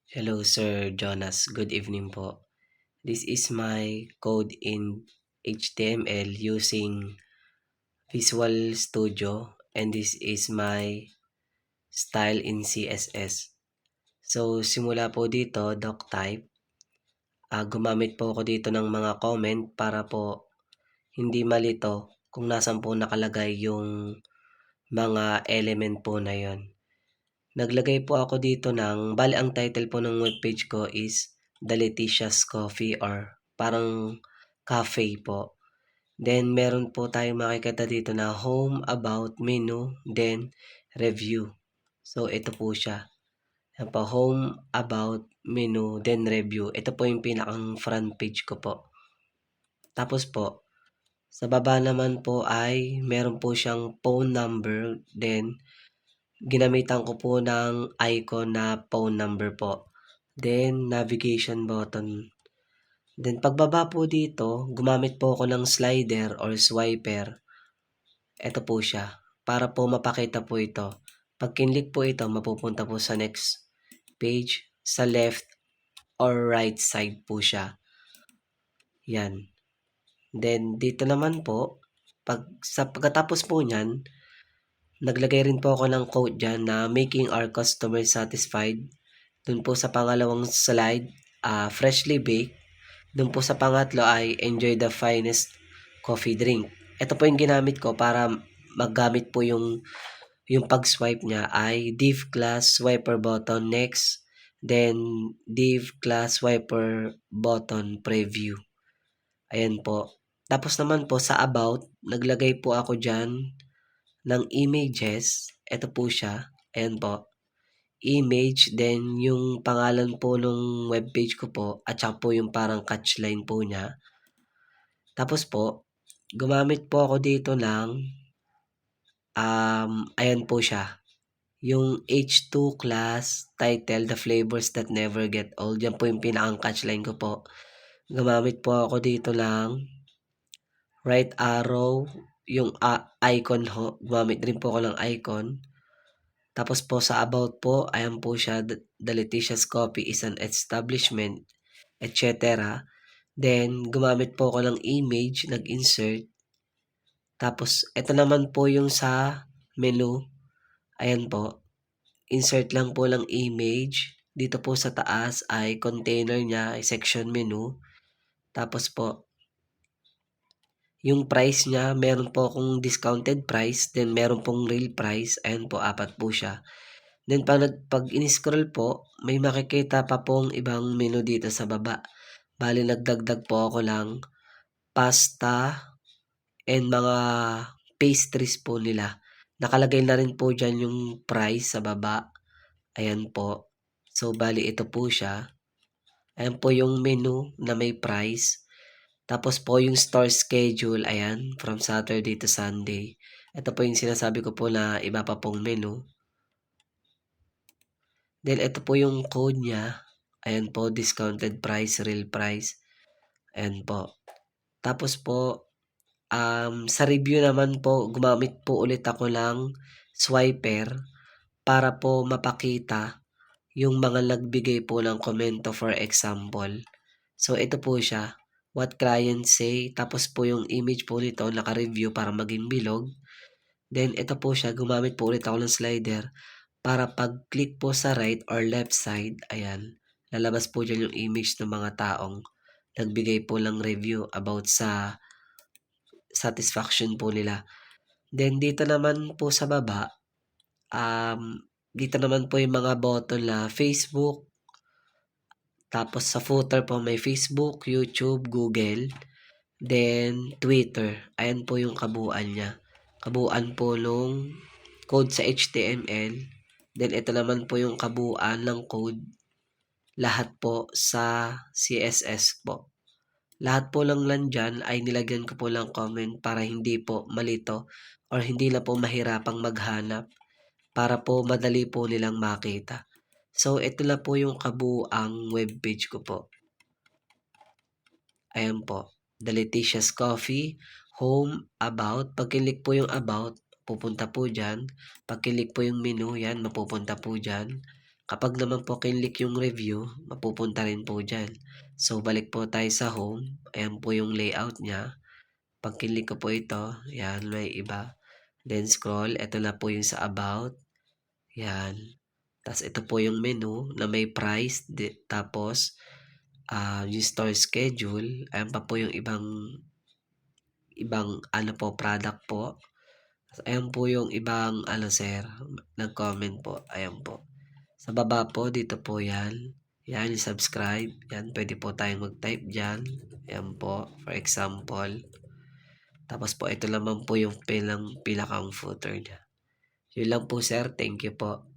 Hello, Sir Jonas. Good evening po. This is my code in HTML using Visual Studio, and this is my style in CSS. So, simula po dito, doctype. Gumamit po ako dito ng mga comment para po hindi malito kung nasan po nakalagay yung mga element po na yon. Naglagay po ako dito bali ang title po ng webpage ko is The Letitia's Coffee or parang cafe po. Then meron po tayong makikita dito na home, about, menu, then review. So ito po siya. Yan po, home, about, menu, then review. Ito po yung pinakang front page ko po. Tapos po, sa baba naman po ay meron po siyang phone number, then ginamitan ko po ng icon na phone number po. Then, navigation button. Then, pagbaba po dito, gumamit po ako ng slider or swiper. Ito po siya. Para po mapakita po ito. Pag kinlik po ito, mapupunta po sa next page. Sa left or right side po siya. Yan. Then, dito naman po, pagkatapos po niyan, naglagay rin po ako ng quote dyan na making our customers satisfied. Dun po sa pangalawang slide, freshly baked. Dun po sa pangatlo ay enjoy the finest coffee drink. Ito po yung ginamit ko para maggamit po yung pag-swipe niya ay div class swiper button next, then div class swiper button preview. Ayan po. Tapos naman po sa about, naglagay po ako dyan ng images. Ito po siya. Ayan po. Image, then yung pangalan po nung webpage ko po, at saka po yung parang catchline po niya. Tapos po, gumamit po ako dito ng, ayan po siya. Yung H2 class title, The Flavors That Never Get Old. Yan po yung pinakang catchline ko po. Gumamit po ako dito ng right arrow, yung icon ho. Gumamit rin po ako ng icon. Tapos po sa about po, ayan po siya, The Letitia's Coffee is an establishment, etc. Then, gumamit po ako ng image, nag-insert. Tapos, ito naman po yung sa menu. Ayan po. Insert lang po ng image. Dito po sa taas ay container niya, ay section menu. Tapos po, yung price niya, meron po akong discounted price, then meron pong real price. Ayan po, apat po siya. Then pag in-scroll po, may makikita pa pong ibang menu dito sa baba. Bali nagdagdag po ako lang pasta and mga pastries po nila. Nakalagay na rin po dyan yung price sa baba. Ayan po. So bali ito po siya. Ayan po yung menu na may price. Tapos po yung store schedule, ayan, from Saturday to Sunday. Ito po yung sinasabi ko po na iba pa pong menu. Then, ito po yung code niya. Ayan po, discounted price, real price. Ayan po. Tapos po, sa review naman po, gumamit po ulit ako ng swiper para po mapakita yung mga nagbigay po ng komento, for example. So, ito po siya. What clients say. Tapos po yung image po nito, naka-review para maging bilog. Then, ito po siya. Gumamit po ulit ako ng slider para pag-click po sa right or left side, ayan, lalabas po dyan yung image ng mga taong nagbigay po ng review about sa satisfaction po nila. Then, dito naman po sa baba, dito naman po yung mga button na Facebook, tapos sa footer po may Facebook, YouTube, Google, then Twitter. Ayan po yung kabuuan niya. Kabuuan po nung code sa HTML. Then, ito naman po yung kabuuan ng code. Lahat po sa CSS po. Lahat po lang dyan ay nilagyan ko po lang comment para hindi po malito or hindi na po mahirapang maghanap para po madali po nilang makita. So, ito na po yung kabuuang webpage ko po. Ayan po. The Letitia's Coffee, Home, About. Pag kilik po yung About, pupunta po dyan. Pag kilik po yung menu, yan, mapupunta po dyan. Kapag naman po kinlik yung review, mapupunta rin po diyan. So, balik po tayo sa home. Ayan po yung layout niya. 'Pag kinlik ko po ito, 'yan may iba. Then scroll, eto na po yung sa about, 'yan. Tas ito po yung menu na may price tapos, yung store schedule, ayan pa po yung ibang ibang ano po product po. Ayan po yung ibang ano sir, nag-comment po, ayan po. Sa baba po dito po 'yan, 'yan yung subscribe, 'yan puwede po tayong mag-type diyan, 'yan po for example. Tapos po ito naman po yung pinakang footer niya. Yun lang po sir, thank you po.